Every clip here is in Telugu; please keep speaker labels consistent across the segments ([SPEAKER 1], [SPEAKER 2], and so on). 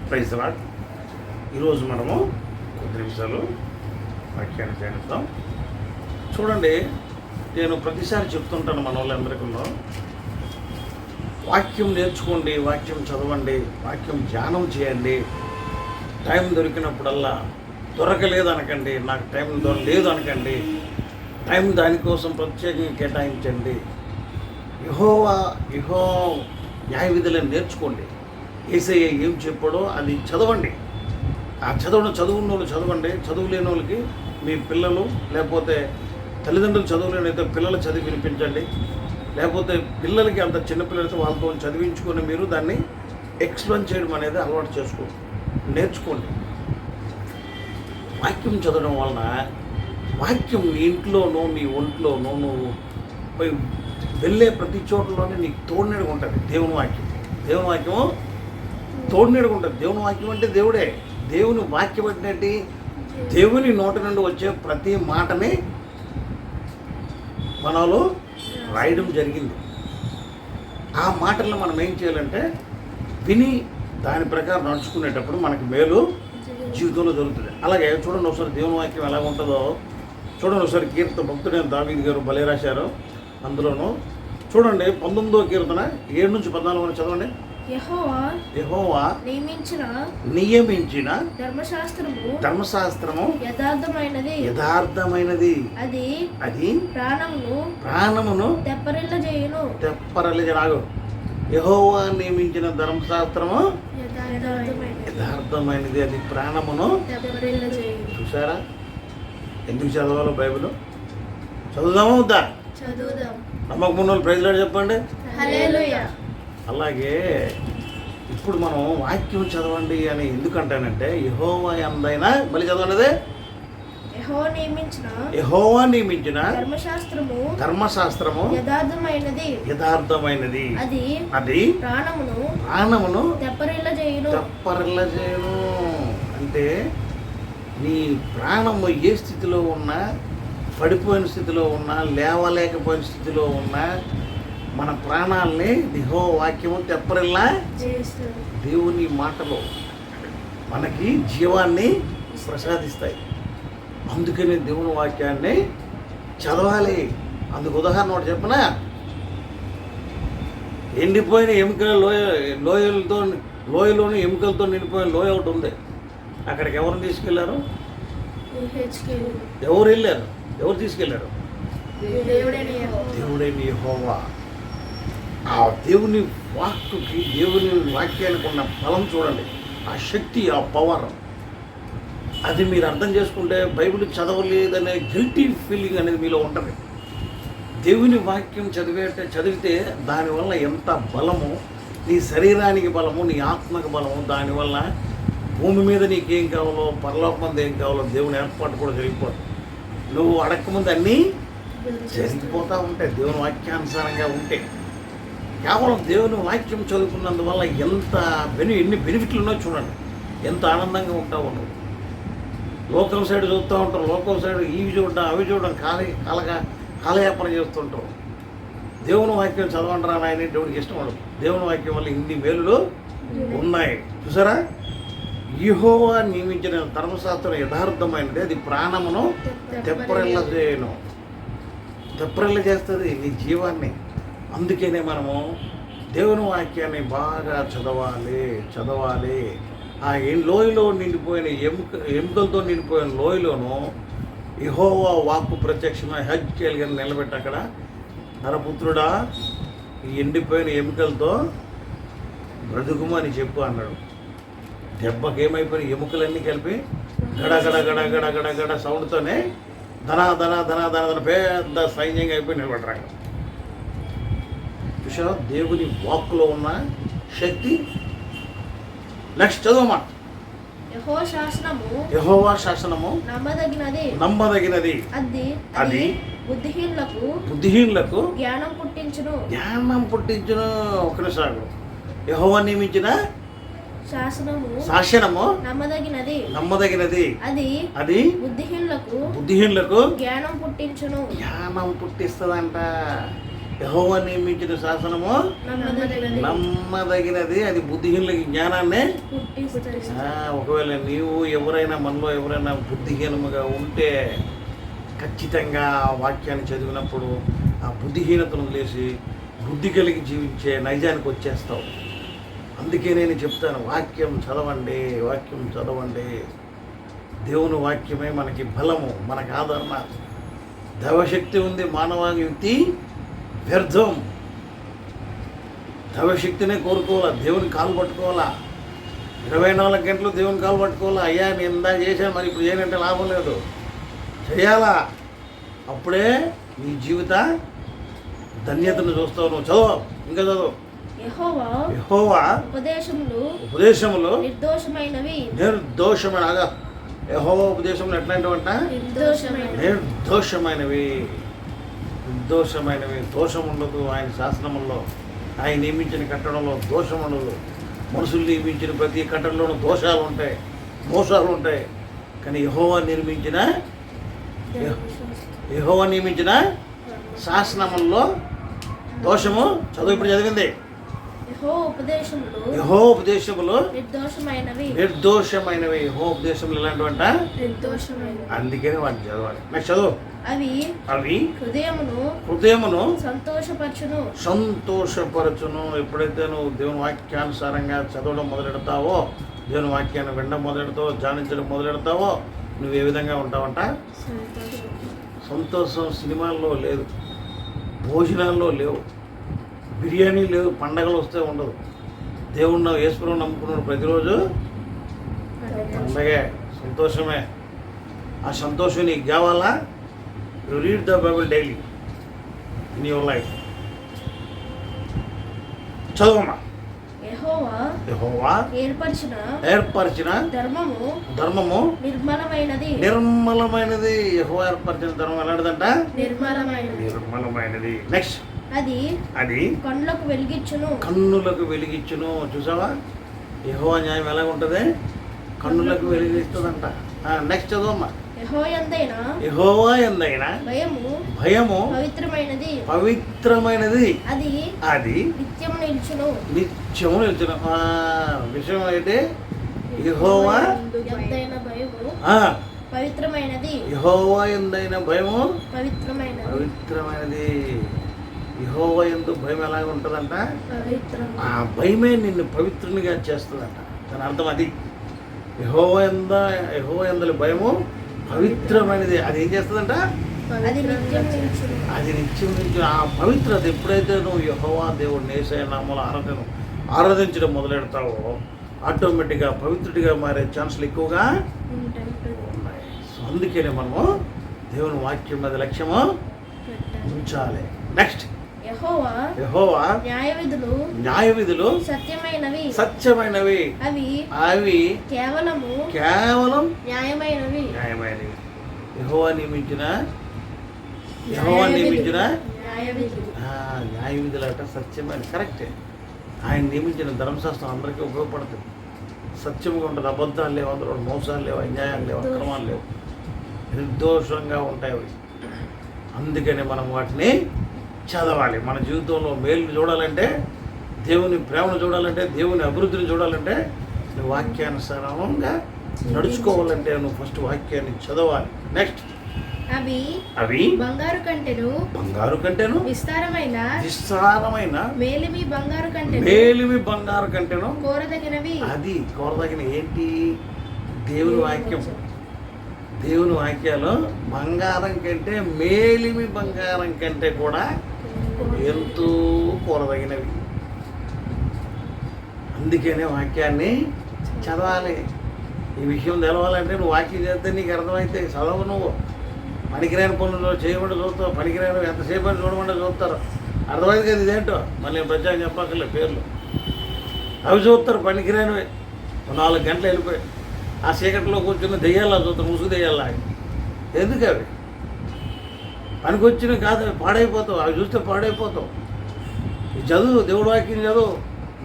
[SPEAKER 1] Praise lord. ఈరోజు మనము కొద్ది నిమిషాలు వాక్యాన్ని చేస్తాం. చూడండి, నేను ప్రతిసారి చెప్తుంటాను మన వాళ్ళందరికీ, వాక్యం నేర్చుకోండి, వాక్యం చదవండి, వాక్యం ధ్యానం చేయండి. టైం దొరికినప్పుడల్లా దొరకలేదు అనకండి, నాకు టైం లేదు అనకండి, టైం దానికోసం ప్రత్యేకంగా కేటాయించండి. యెహోవా న్యాయ విధులను నేర్చుకోండి. యేసయ్య ఏం చెప్పాడో అది చదవండి. ఆ చదువున్న వాళ్ళు చదవండి. చదువు లేని వాళ్ళకి మీ పిల్లలు, లేకపోతే తల్లిదండ్రులు చదువులేనైతే పిల్లలు చదివి వినిపించండి. లేకపోతే పిల్లలకి అంత చిన్నపిల్లలైతే వాళ్ళతో చదివించుకొని మీరు దాన్ని ఎక్స్ప్లెయిన్ చేయడం అనేది అలవాటు నేర్చుకోండి. వాక్యం చదవడం వలన వాక్యం నీ ఇంట్లోనూ నీ ఒంట్లోనూ నువ్వు వెళ్ళే ప్రతి చోట్లోనే నీకు తోడునీడగా ఉంటుంది. దేవుని వాక్యము తోడునీడగా ఉంటుంది. దేవుని వాక్యం అంటే దేవుడే. దేవుని వాక్యం అంటే దేవుని నోటి నుండి వచ్చే ప్రతి మాటని మనలో రాయడం జరిగింది. ఆ మాటలను మనం ఏం చేయాలంటే విని దాని ప్రకారం నడుచుకునేటప్పుడు మనకి మేలు జీవితంలో జరుగుతుంది. అలాగే చూడండి ఒకసారి దేవుని వాక్యం ఎలా ఉంటుందో చూడండి. ఒకసారి భక్తుడైన దావీదు గారు భలే రాశారు. అందులోనూ చూడండి 19వ కీర్తన 7 నుంచి 14 వరకు చదవండి. యెహోవా నియమించిన ధర్మశాస్త్రము యథార్థమైనది, అది ప్రాణమును తెప్పరిల్లజేయును. యెహోవా నియమించిన ధర్మశాస్త్రము యథార్థమైనది, అది ప్రాణమును. చూసారా ఎందుకు చదవాలో బైబిల్? చదువుదామా వద్దా? నమ్మకం ఉన్న వాళ్ళు ప్రైజ్ లార్డ్ చెప్పండి. అలాగే ఇప్పుడు మనం వాక్యం చదవండి అని ఎందుకంటానంటే యెహోవా ఎందైనా మళ్ళీ చదవనదే యెహోవా నియమించిన ధర్మశాస్త్రము యథార్థమైనది, అది ప్రాణమును తెప్పరిల్లజేయును. అంటే నీ ప్రాణము ఏ స్థితిలో ఉన్నా, పడిపోయిన స్థితిలో ఉన్నా, లేవలేకపోయిన స్థితిలో ఉన్నా, మన ప్రాణాలని యెహోవా వాక్యము తెప్పరిల్లా దేవుని మాటలు మనకి జీవాన్ని ప్రసాదిస్తాయి. అందుకని దేవుని వాక్యాన్ని చదవాలి. అందుకు ఉదాహరణ ఒకటి చెప్పనా? ఎండిపోయిన ఎముకల లోయలోని ఎముకలతో నిండిపోయిన లోయ ఒకటి ఉంది. అక్కడికి ఎవరిని తీసుకెళ్లారు? ఎవరు వెళ్ళారు? ఎవరు తీసుకెళ్లారు? దేవుడైన యెహోవా. ఆ దేవుని వాక్కుకి, దేవుని వాక్యానికి ఉన్న బలం చూడండి, ఆ శక్తి, ఆ పవర్. అది మీరు అర్థం చేసుకుంటే బైబిల్ చదవలేదనే గిల్టీ ఫీలింగ్ అనేది మీలో ఉంటుంది. దేవుని వాక్యం చదివితే దానివల్ల ఎంత బలము, నీ శరీరానికి బలము, నీ ఆత్మకు బలము. దానివల్ల భూమి మీద నీకేం కావాలో, పరలోకమంది ఏం కావాలో దేవుని ఏర్పాటు కూడా జరిగిపోతుంది. నువ్వు అడగకముందు అన్నీ జరిగిపోతూ ఉంటాయి దేవుని వాక్యానుసారంగా ఉంటే. కేవలం దేవుని వాక్యం చదువుకున్నందువల్ల ఎన్ని బెనిఫిట్లు ఉన్నాయో చూడండి. ఎంత ఆనందంగా ఉంటావు నువ్వు. లోకం సైడ్ చూస్తూ ఉంటారు, లోకం సైడ్ ఇవి చూడడం అవి చూడడం కాలయాపన చేస్తుంటారు. దేవుని వాక్యం చదవండి రా నాయన, దేవుడికి ఇష్టం ఉండదు. దేవుని వాక్యం వల్ల ఇన్ని మేలులు ఉన్నాయి. చూసారా? యెహోవా నియమించిన ధర్మశాస్త్రం యథార్థమైనది, అది ప్రాణమును తెప్పరిల్ల చేస్తుంది నీ జీవాన్ని. అందుకనే మనము దేవుని వాక్యాన్ని బాగా చదవాలి. ఆ లోయలో నిండిపోయిన ఎముకలతో నిండిపోయిన లోయలోనూ యెహోవా వాక్కు ప్రత్యక్షమై హెజ్కేల్ గారిని నిలబెట్టి అక్కడ, నరపుత్రుడా, ఈ ఎండిపోయిన ఎముకలతో బ్రతుకుమని చెప్పు అన్నాడు. దెబ్బకి ఏమైపోయిన ఎముకలన్నీ కలిపి గడ సౌండ్తోనే ధన పెద్ద సైన్యంగా అయిపోయి నిలబడరా. చూసా దేవుని వాక్కులో ఉన్న శక్తి. నెక్స్ట్ చదవమా. యెహోవా శాసనము నమ్మదగినది, అది బుద్ధిహీనులకు జ్ఞానం పుట్టించును. ఒక నిమిషం. యెహోవా నియమించిన శాసనము నమ్మదగినది, అది బుద్ధిహీనులకు జ్ఞానం పుట్టిస్తుందంట. యెహోవా నియమించిన శాసనము నమ్మదగినది, అది బుద్ధిహీనులకి జ్ఞానాన్ని. ఒకవేళ మనలో ఎవరైనా బుద్ధిహీనముగా ఉంటే ఖచ్చితంగా ఆ వాక్యాన్ని చదివినప్పుడు ఆ బుద్ధిహీనతను వదిలేసి బుద్ధి కలిగి జీవించే నైజానికి వచ్చేస్తావు. అందుకే నేను చెప్తాను, వాక్యం చదవండి. దేవుని వాక్యమే మనకి బలము, మనకి ఆదరణ. దైవశక్తి ఉంది, మానవ యుక్తి వ్యర్థం. దైవశక్తినే కోరుకోవాలా, దేవుని కాలు పట్టుకోవాలా, 24 గంటలు దేవుని కాలు పట్టుకోవాలా. అయ్యా నేను ఇందాక చేశాను, మరి ఇప్పుడు చేయనంటే లాభం లేదు, చేయాలా. అప్పుడే నీ జీవిత ధన్యతను చూస్తావు. నువ్వు చదువు, ఇంకా చదువు. యెహోవా ఉపదేశములు నిర్దోషమైన. యెహోవా ఉపదేశములు ఎట్లాంటివంట? నిర్దోషమైనవి. దోషం ఉండదు ఆయన శాసనముల్లో. ఆయన నియమించిన కట్టడంలో దోషం ఉండదు. మనుషులు నియమించిన ప్రతి కట్టడంలోనూ దోషాలు ఉంటాయి, మోసాలు ఉంటాయి. కానీ యెహోవా నియమించిన శాసనముల్లో దోషము. చదువు, ఇప్పుడు చదివింది. యెహోవా ఉపదేశములు నిర్దోషమైనవి. యెహోవా ఉపదేశములు ఎలాంటివంట? అందుకనే వాటిని చదవాలి. నెక్స్ట్ చదువు. అవి హృదయమును సంతోషపరచును. ఎప్పుడైతే నువ్వు దేవుని వాక్యానుసారంగా చదవడం మొదలెడతావో, దేవుని వాక్యాన్ని వినడం మొదలెడతావో, ధ్యానించడం మొదలెడతావో, నువ్వు ఏ విధంగా ఉంటావంట? సంతోషం సినిమాల్లో లేదు, భోజనాల్లో లేవు, బిర్యానీ లేవు, పండగలు వస్తే ఉండదు. దేవుణ్ణి యేసుప్రభువుని నమ్ముకున్నాడు, ప్రతిరోజు పండగే, సంతోషమే. ఆ సంతోషం నీకు కావాలా? You read the Bible daily in your life. చదవమ్మా. యెహోవా ఏర్పరిచిన ధర్మము నిర్మలమైనది. యెహోవా ఏర్పరిచిన ధర్మం ఎలాంటిదంట? నిర్మలమైనది. నెక్స్ట్. అది కన్నులకు వెలిగించును. చూసావా, యెహోవా న్యాయం ఎలాగ ఉంటుంది? కన్నులకు వెలిగిస్తుందంట. నెక్స్ట్ చదవమ్మా. యెహోవా యందైన భయము పవిత్రమైనది. అది నిత్యము నిలుచును. విషయం అయితే యెహోవా యెహోవా యందైన భయము పవిత్రమైనది. యెహోవా యందు భయం ఎలాగ ఉంటుందంట? ఆ భయమే నిన్ను పవిత్రునిగా చేస్తుందంట. దాని అర్థం అది. యెహోవా యందలి భయము పవిత్రమైనది. అది ఏం చేస్తుందంట? అది నిత్యం నుంచి. ఆ పవిత్రత ఎప్పుడైతే నువ్వు యెహోవా దేవుడిని యేసయ్య నామములో ఆరాధించడం మొదలెడతావో, ఆటోమేటిక్గా పవిత్రుడిగా మారే ఛాన్సులు ఎక్కువగా ఉన్నాయి. సో అందుకనే మనము దేవుని వాక్యం మీద లక్ష్యము ఉంచాలి. నెక్స్ట్. యెహోవా న్యాయవిధులు సత్యమైనవి. అవి కేవలం న్యాయమైనవి. యెహోవా నియమించిన న్యాయవిధులు అట సత్యమైన. కరెక్టే. ఆయన నియమించిన ధర్మశాస్త్రం అందరికీ ఉపయోగపడుతుంది. సత్యంగా ఉంటుంది, అబద్ధాలు లేవు, అందులో మోసాలు లేవు, అన్యాయాలు లేవు, అక్రమాలు లేవు, నిర్దోషంగా ఉంటాయి అవి. అందుకని మనం వాటిని చదవాలి. మన జీవితంలో మేలు చూడాలంటే, దేవుని ప్రేమను చూడాలంటే, దేవుని అభివృద్ధిని చూడాలంటే, నువ్వు వాక్యానుసారంగా నడుచుకోవాలంటే నువ్వు ఫస్ట్ వాక్యాన్ని చదవాలి. నెక్స్ట్. అవి బంగారు కంటెను విస్తారమైన మేలిమి బంగారు కంటెను కోరదగినవి. అది కోరదగిన ఏంటి? దేవుని వాక్యం. దేవుని వాక్యాలు బంగారం కంటే, మేలిమి బంగారం కంటే కూడా ఎంతో కోరదగినవి. అందుకనే వాక్యాన్ని చదవాలి. ఈ విషయం తెలవాలంటే నువ్వు వాక్యం చేస్తే నీకు అర్థమైతే. చదవ. నువ్వు పనికిరాని పనులు చేయకుండా చూస్తావు, పనికిరాని ఎంతసేపు అని చూడకుండా చూస్తారు. అర్థమైంది కదా ఇదేంటో. మళ్ళీ ప్రజలకు చెప్పక్కర్లే పేర్లు. అవి చూస్తారు పనికిరానివి. 4 గంటలు వెళ్ళిపోయి ఆ చీకట్లో కూర్చున్న దెయ్యాలా చూస్తారు, ముసుగు దెయ్యాలా. ఎందుకు అవి పనికొచ్చినవి కాదు, పాడైపోతావు. అవి చూస్తే పాడైపోతావు. ఈ చదువు, దేవుడు వాక్యం చదువు,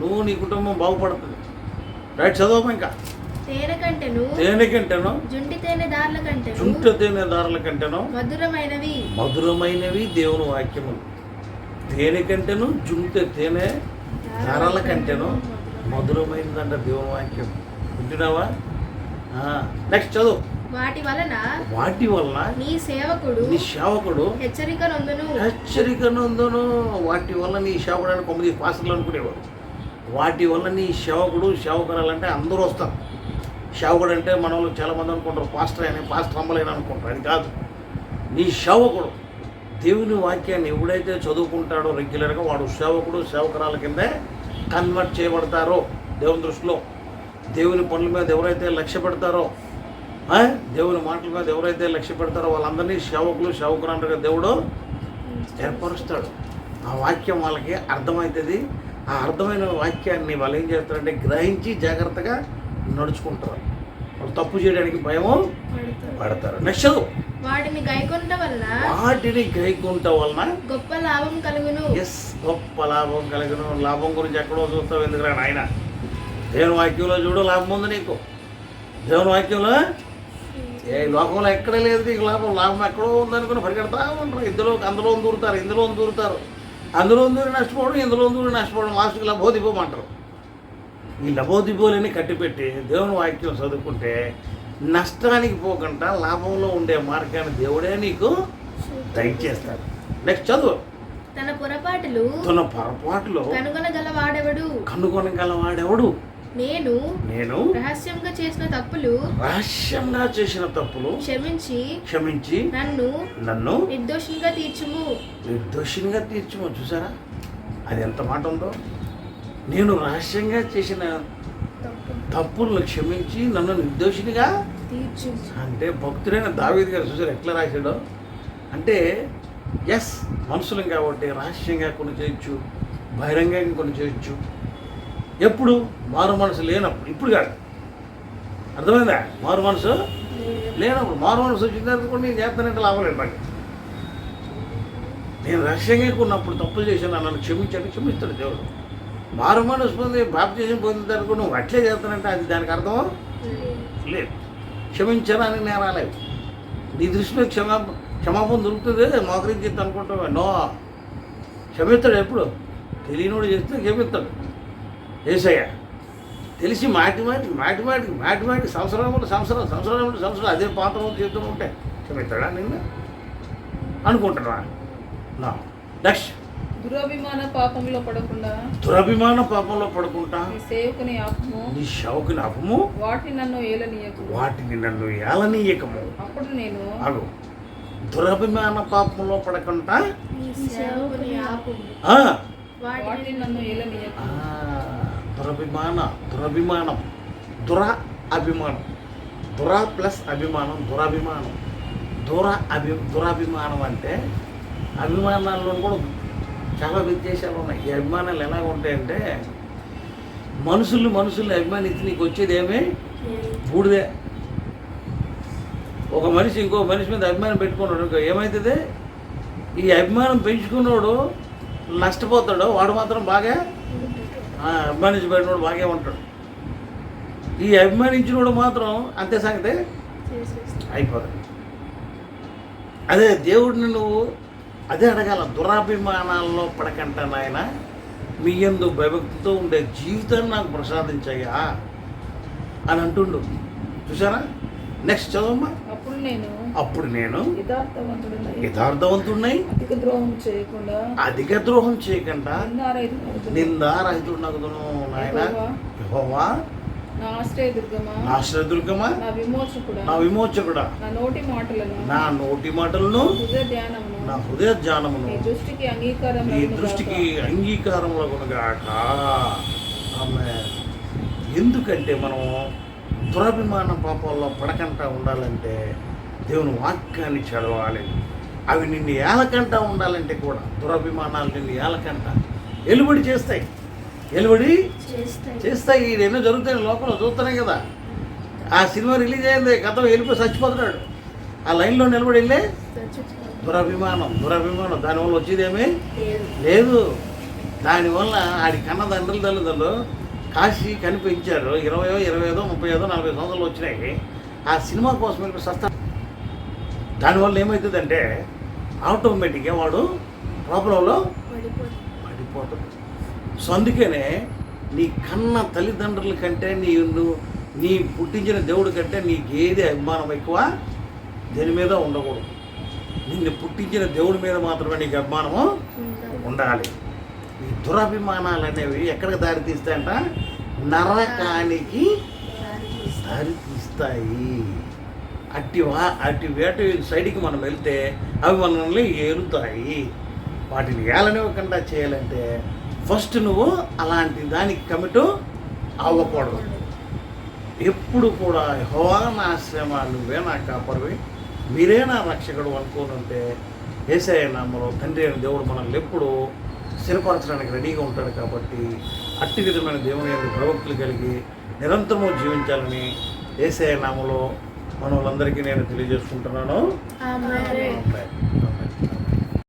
[SPEAKER 1] నువ్వు నీ కుటుంబం బాగుపడుతుంది. రైట్. చదువు. ఇంకా తేనె కంటేను జుంటి తేనె దారుల కంటేను మధురమైనవి దేవుని వాక్యములు. తేనె కంటేను జుంటే తేనె ధారాల కంటేను మధురమైందంట దేవుని వాక్యం. వింటున్నావా? నెక్స్ట్ చదువు.
[SPEAKER 2] వాటి వలన
[SPEAKER 1] నీ సేవకుడు
[SPEAKER 2] హెచ్చరిక
[SPEAKER 1] నొందును. వాటి వల్ల నీ సేవకుడు అని 9 పాస్టర్లు అనుకునేవారు. వాటి వల్ల నీ సేవకురాలంటే అందరూ వస్తారు. సేవకుడు అంటే మన వాళ్ళు చాలామంది అనుకుంటారు పాస్టర్ అని, పాస్టర్ అమ్మలేని అనుకుంటారు. అది కాదు. నీ సేవకుడు దేవుని వాక్యాన్ని ఎవడైతే చదువుకుంటాడో రెగ్యులర్గా వాడు సేవకురాల కిందే కన్వర్ట్ చేయబడతారో దేవుని దృష్టిలో. దేవుని పనుల మీద ఎవరైతే లక్ష్య పెడతారో, దేవుని మాటల మీద ఎవరైతే లక్ష్య పెడతారో వాళ్ళందరినీ సేవకురాలుగా దేవుడు ఏర్పరుస్తాడు. ఆ వాక్యం వాళ్ళకి అర్థమవుతుంది. ఆ అర్థమైన వాక్యాన్ని వాళ్ళు ఏం చేస్తారంటే గ్రహించి జాగ్రత్తగా నడుచుకుంటారు. వాళ్ళు తప్పు చేయడానికి భయము పడతారు. నెక్స్ట్
[SPEAKER 2] వాటిని గైకొనుట
[SPEAKER 1] వలన
[SPEAKER 2] గొప్ప లాభం కలుగును.
[SPEAKER 1] గొప్ప లాభం కలుగును. లాభం గురించి ఎక్కడో చూస్తావు ఎందుకురా నాయన? దేవుని వాక్యంలో చూడు, లాభం ఉంది నీకు. దేవుని వాక్యంలో ఏ లోకంలో ఎక్కడ లేదు నీకు లాభం. లాభం ఎక్కడో ఉందనుకుని పరిగెడతా ఉంటారు. అందులో దూరుతారు. అందులో దూరి నష్టపోవడం, ఇందులో దూరి నష్టపోవడం, లాస్ట్కి లభోదిపోమంటారు. ఈ లభోదిపోలని కట్టిపెట్టి దేవుని వాక్యం చదువుకుంటే నష్టానికి పోకుండా లాభంలో ఉండే మార్గాన్ని దేవుడే నీకు దయచేస్తాడు. నెక్స్ట్ చదువు.
[SPEAKER 2] తన పొరపాటులు
[SPEAKER 1] కనుగొనగలవాడెవడు?
[SPEAKER 2] నేను రహస్యంగా చేసిన తప్పులు క్షమించి నన్ను నిర్దోషినిగా తీర్చుము. చూసారా అది ఎంత మాట ఉందో? నేను రహస్యంగా చేసిన తప్పులను క్షమించి నన్ను నిర్దోషినిగా అంటే భక్తుడైన దావీదు గారు చూసారు ఎట్లా రాశాడో. అంటే మనుషులం కాబట్టి రహస్యంగా కొన్ని చేయొచ్చు, బహిరంగంగా కొన్ని చేయొచ్చు. ఎప్పుడు? మారు మనసు లేనప్పుడు. ఇప్పుడు కాదు, అర్థమైందా? మారు మనసు లేనప్పుడు. మారు మనసు వచ్చిన తర్వాత కూడా నేను చేస్తానంటే లాభం లేదు నాకు. నేను రహస్యంగా కొన్నప్పుడు తప్పులు చేశాను, నన్ను క్షమిస్తాడు దేవుడు. మారు మనసు పొంది బాప్తిజం పొందిన తర్వాత నువ్వు అట్లే చేస్తానంటే అది దానికి అర్థం లేదు. క్షమించడానికి నేను రాలేదు. నీ దృష్టిలో క్షమాపణ దొరుకుతుంది మోకరించి అనుకుంటావా? నో, క్షమిస్తాడు. ఎప్పుడు? తెలియనోడు చేస్తే క్షమిస్తాడు యేసయ్య. తెలిసి మాటి సంవత్సరం అదే పాత్ర చేస్తూ ఉంటే క్షమిస్తాడా నిన్ను అనుకుంటున్నా? నా నెక్స్ట్.
[SPEAKER 3] దురభిమాన పాపంలో పడకుండా నీ సేవకుని అపము వాటిని నన్ను ఏలనీయకము. అప్పుడు నేను
[SPEAKER 1] దురభిమాన పాపంలో పడకుండా
[SPEAKER 3] వాటిని నన్ను ఏలనీయకము.
[SPEAKER 1] దురభిమానం ప్లస్ అభిమానం దురభిమానం అంటే అభిమానాల్లో కూడా చాలా వ్యత్యాసాలు ఉన్నాయి. ఈ అభిమానాలు ఎలాగ ఉంటాయంటే మనుషుల్ని అభిమానించి నీకు వచ్చేది ఏమీ బూడిదే. ఒక మనిషి ఇంకో మనిషి మీద అభిమానం పెట్టుకున్నాడు ఇంకో ఏమవుతుంది? ఈ అభిమానం పెంచుకున్నాడు నష్టపోతాడు, వాడు మాత్రం బాగా అభిమానించబడినోడు బాగా ఉంటాడు. ఈ అభిమానించినోడు మాత్రం అంతే సంగతే అయిపోతాడు. అదే దేవుడిని నువ్వు అదే అడగాల. దురాభిమానాల్లో పడకంట నాయన మీ యందు భయభక్తితో ఉండే జీవితాన్ని నాకు ప్రసాదించయ్యా అని అంటుండు. చూసారా? నెక్స్ట్ చదవమ్మా. అప్పుడు నేను యథార్థవంతుడినై అధిక ద్రోహం చేయకుండా నిందారహితుడనగుదును. నాయన యెహోవా
[SPEAKER 3] నా
[SPEAKER 1] ఆశ్రయదుర్గమా, నా విమోచకుడా, నా నోటి మాటలను నా హృదయ ధ్యానమును నీ దృష్టికి అంగీకారములగునుగాక. ఆమేన్. ఎందుకంటే మనం దురభిమాన పాపాల్లో పడకంటా ఉండాలంటే దేవుని వాక్యాన్ని చదవాలి. అవి నిన్ను ఏలకంటా ఉండాలంటే కూడా దురభిమానాలు నిన్ను ఏలకంట ఎలుబడి చేస్తాయి. ఎన్నో జరుగుతాయి లోకంలో, చూస్తున్నాయి కదా. ఆ సినిమా రిలీజ్ అయింది, కథ వెళ్ళిపోయి చచ్చిపోతున్నాడు. ఆ లైన్లో నిలబడి వెళ్ళే దురభిమానం దానివల్ల వచ్చేదేమీ లేదు. దానివల్ల ఆడి కన్న తల్లిదండ్రులు కాశీ కనిపించారు. 20, 25, 30, 40 సంవత్సరాలు వచ్చినాయి. ఆ సినిమా కోసం వెళ్ళి సస్తా. దానివల్ల ఏమవుతుందంటే ఆటోమేటిక్గా వాడు ప్రాబ్లంలో పడిపోతుంది. సో అందుకనే నీ కన్న తల్లిదండ్రుల కంటే నీ పుట్టించిన దేవుడి కంటే నీకు ఏది అభిమానం ఎక్కువ దేని మీద ఉండకూడదు. నిన్ను పుట్టించిన దేవుడి మీద మాత్రమే నీకు అభిమానము ఉండాలి. ఈ దురభిమానాలు అనేవి ఎక్కడికి దారి తీస్తాయంట? నరకానికి దారి తీస్తాయి. అట్టి వేటి సైడ్కి మనం వెళ్తే అవి మనల్ని ఏలుతాయి. వాటిని ఏలనివ్వకుండా చేయాలంటే ఫస్ట్ నువ్వు అలాంటి దానికి కమిట్ అవ్వకూడదు. ఎప్పుడు కూడా యెహోవా నా ఆశ్రమ, నువ్వే నా కాపరివి, మీరే నా రక్షకుడు అనుకోని ఉంటే యేసయ్య నామములో తండ్రి అయిన దేవుడు మనల్ని ఎప్పుడు స్థిరపరచడానికి రెడీగా ఉంటాడు. కాబట్టి అట్టి విధమైన దేవుని యొక్క ప్రవక్తులు కలిగి నిరంతరము జీవించాలని యేసయ్య నామములో మన వాళ్ళందరికీ నేను తెలియజేసుకుంటున్నాను.
[SPEAKER 4] ఆమేన్.
[SPEAKER 1] ఆమేన్.